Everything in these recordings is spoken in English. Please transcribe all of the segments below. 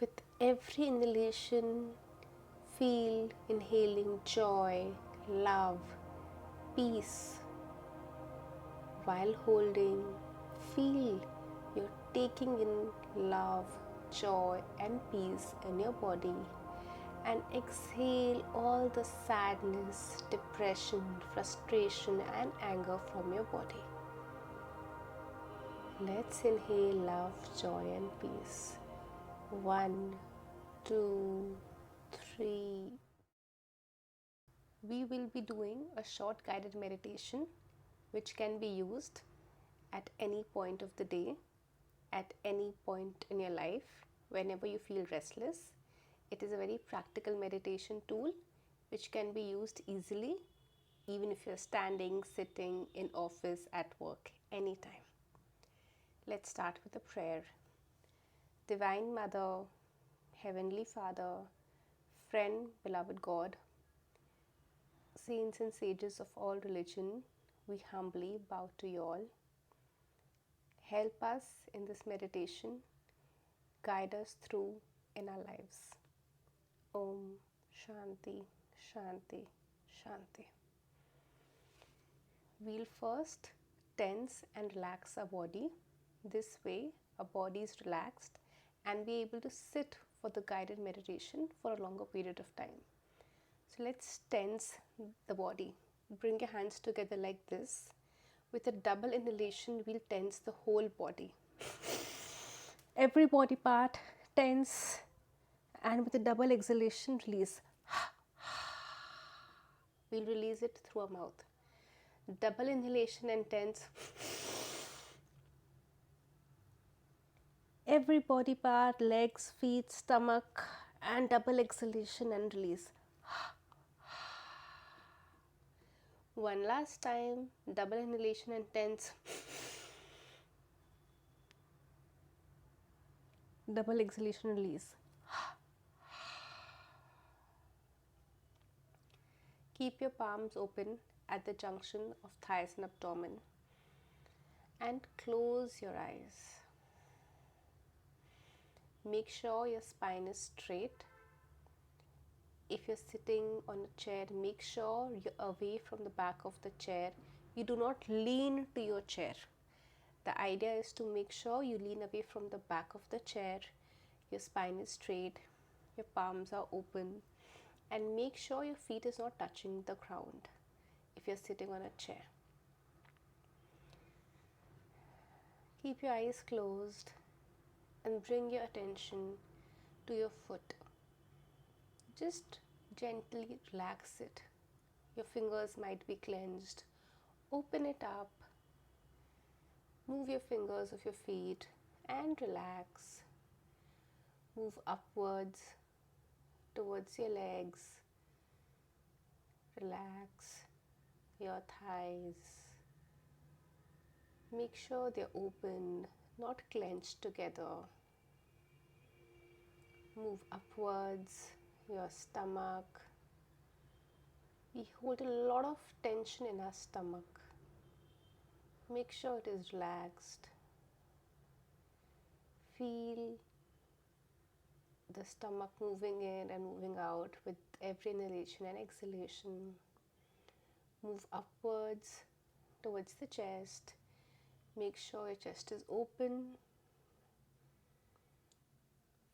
With every inhalation, feel inhaling joy, love, peace. While holding, feel you're taking in love, joy, and peace in your body. And exhale all the sadness, depression, frustration, and anger from your body. Let's inhale love, joy, and peace. 1, 2, 3. We will be doing a short guided meditation which can be used at any point of the day, at any point in your life, whenever you feel restless. It is a very practical meditation tool which can be used easily, even if you're standing, sitting, in office, at work, anytime. Let's start with a prayer. Divine Mother, Heavenly Father, friend, beloved God, saints and sages of all religion, we humbly bow to you all. Help us in this meditation, guide us through in our lives. Om Shanti, Shanti, Shanti. We'll first tense and relax our body. This way, our body is relaxed and be able to sit for the guided meditation for a longer period of time. So let's tense the body. Bring your hands together like this. With a double inhalation, we'll tense the whole body. Every body part tense, and with a double exhalation, release. We'll release it through our mouth. Double inhalation and tense. Every body part, legs, feet, stomach, and double exhalation and release. One last time, double inhalation and tense. Double exhalation, release. Keep your palms open at the junction of thighs and abdomen and close your eyes. Make sure your spine is straight. If you're sitting on a chair, make sure you're away from the back of the chair. You do not lean to your chair. The idea is to make sure you lean away from the back of the chair. Your spine is straight, your palms are open, and make sure your feet is not touching the ground if you're sitting on a chair. Keep your eyes closed and bring your attention to your foot. Just gently relax it. Your fingers might be clenched. Open it up. Move your fingers of your feet and relax. Move upwards towards your legs. Relax your thighs. Make sure they're open, not clenched together. Move upwards your stomach. We hold a lot of tension in our stomach. Make sure it is relaxed. Feel the stomach moving in and moving out with every inhalation and exhalation. Move upwards towards the chest. Make sure your chest is open.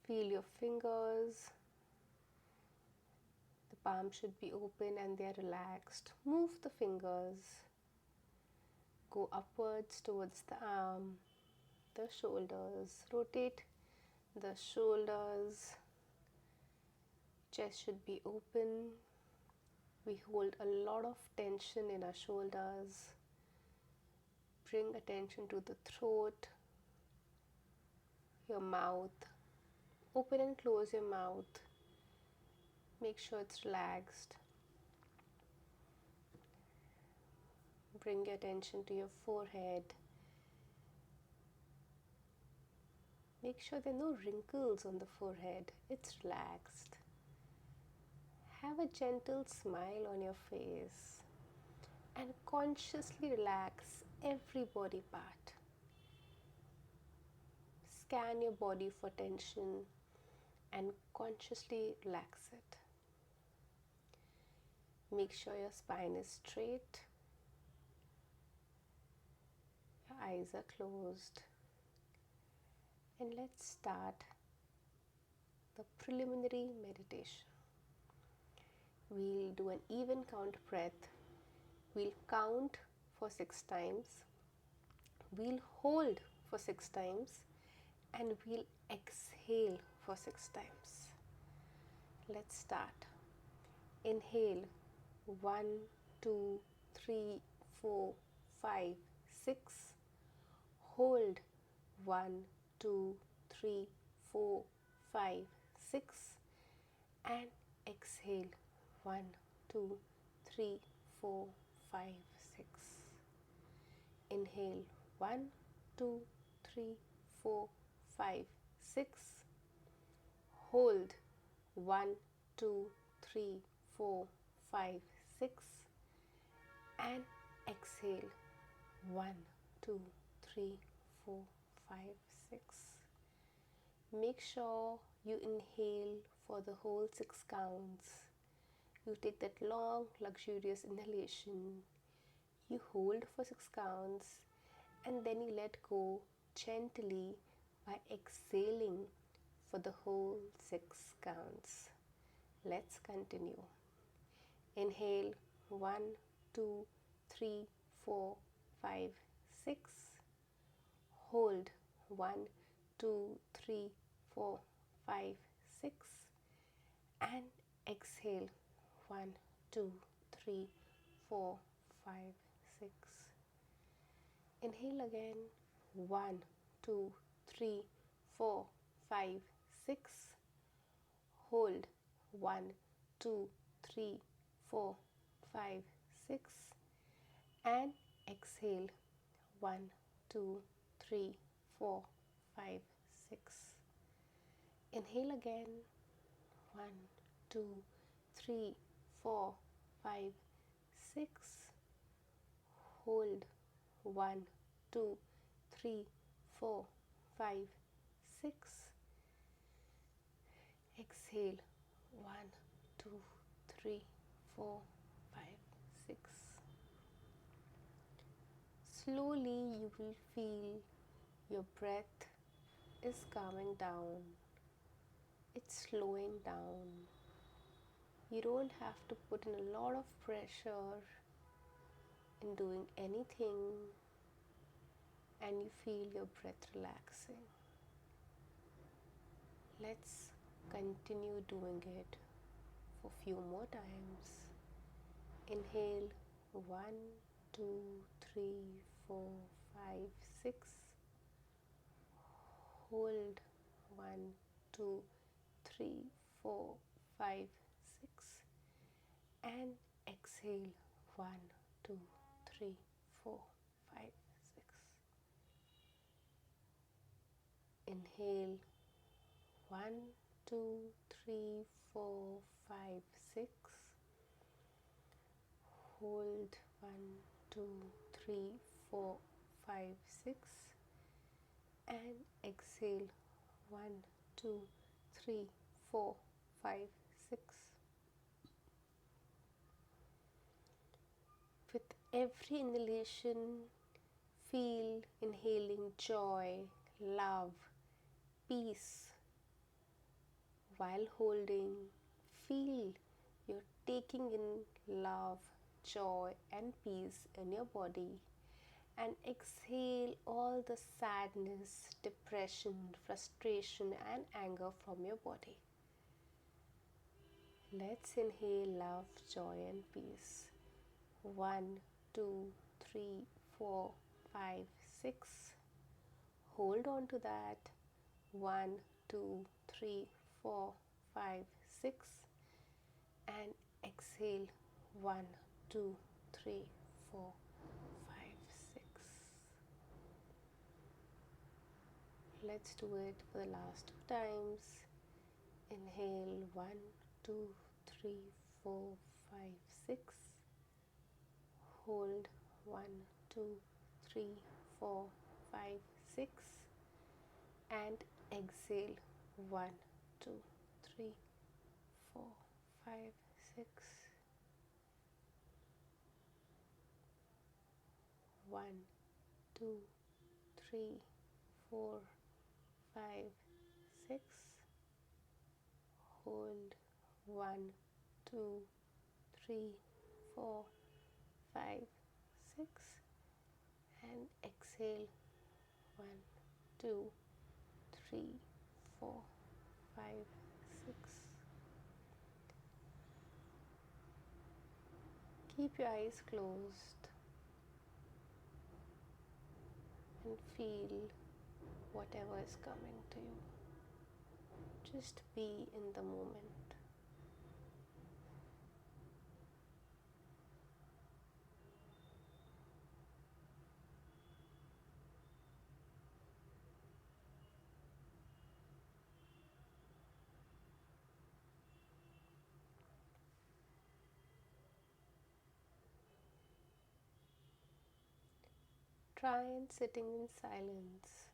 Feel your fingers. The palm should be open and they are relaxed. Move the fingers. Go upwards towards the arm, the shoulders. Rotate the shoulders. Chest should be open. We hold a lot of tension in our shoulders. Bring attention to the throat, your mouth. Open and close your mouth. Make sure it's relaxed. Bring your attention to your forehead. Make sure there are no wrinkles on the forehead. It's relaxed. Have a gentle smile on your face and consciously relax every body part. Scan your body for tension. and consciously relax it. Make sure your spine is straight, your eyes are closed, and let's start the preliminary meditation. We'll do an even count breath. We'll count for 6 times. We'll hold for 6 times, and we'll exhale for 6 times. Let's start. Inhale 1, 2, 3, 4, 5, 6. Hold 1, 2, 3, 4, 5, 6. And exhale 1, 2, 3, 4, 5, 6. Inhale 1, 2, 3, 4, 5, 6. Hold 1, 2, 3, 4, 5, 6. And exhale 1, 2, 3, 4, 5, 6. Make sure you inhale for the whole 6 counts. You take that long, luxurious inhalation. You hold for 6 counts, and then you let go gently by exhaling for the whole 6 counts. Let's continue. Inhale 1, 2, 3, 4, 5, 6. Hold 1, 2, 3, 4, 5, 6. And exhale 1, 2, 3, 4, 5, 6. Inhale again 1, 2, 3, 4, 5, 6. Hold 1, 2, 3, 4, 5, 6. And exhale 1, 2, 3, 4, 5, 6. Inhale again 1, 2, 3, 4, 5, 6. Hold 1, 2, 3, 4, 5, 6. Exhale 1, 2, 3, 4, 5, 6. Slowly you will feel your breath is calming down. It's slowing down. You don't have to put in a lot of pressure in doing anything, and you feel your breath relaxing. Let's continue doing it for a few more times. Inhale 1, 2, 3, 4, 5, 6. Hold 1, 2, 3, 4, 5, 6. And exhale 1, 2, 3, 4, 5, 6. Inhale 1, 2, 3, 4, 5, 6. Hold 1, 2, 3, 4, 5, 6. And exhale 1, 2, 3, 4, 5, 6. With every inhalation, feel inhaling joy, love, peace. While holding, feel you're taking in love, joy, and peace in your body. And exhale all the sadness, depression, frustration, and anger from your body. Let's inhale love, joy, and peace. 1, 2, 3, 4, 5, 6. Hold on to that. 1, 2, 3, 4, 5, 6. And exhale 1, 2, 3, 4, 5, 6. Let's do it for the last 2 times. Inhale 1, 2, 3, 4, 5, 6. Hold 1, 2, 3, 4, 5, 6. And exhale 1, 2, 3, 4, 5, 6. 1, 2, 3, 4, 5, 6. Hold 1, 2, 3, 4, 5, 6. And exhale 1, 2, 3, 4, 5, 6. Keep your eyes closed and feel whatever is coming to you. Just be in the moment. Try and sitting in silence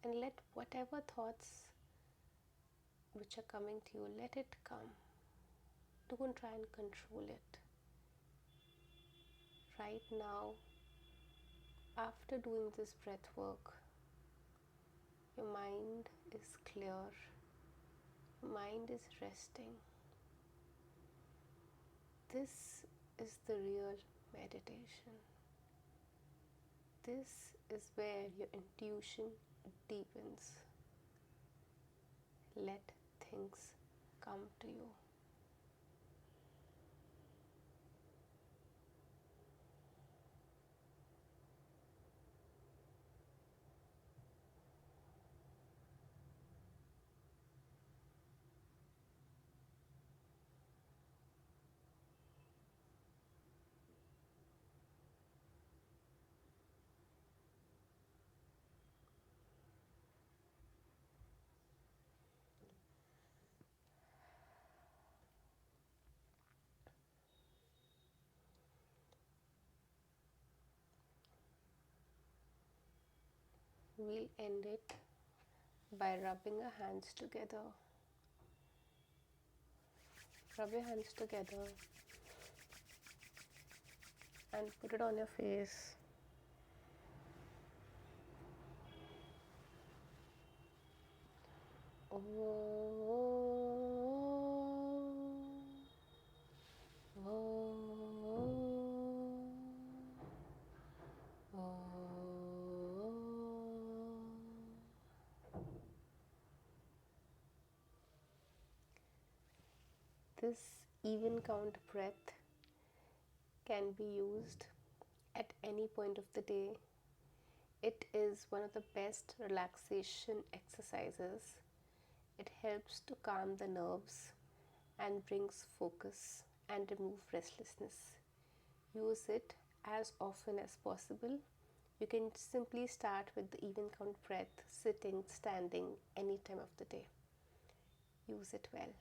and let whatever thoughts which are coming to you, let it come. Don't try and control it. Right now, after doing this breath work, your mind is clear, your mind is resting. This is the real meditation. This is where your intuition deepens. Let things come to you. We'll end it by rubbing our hands together. Rub your hands together and put it on your face. Om. This even count breath can be used at any point of the day. It is one of the best relaxation exercises. It helps to calm the nerves and brings focus and remove restlessness. Use it as often as possible. You can simply start with the even count breath, sitting, standing, any time of the day. Use it well.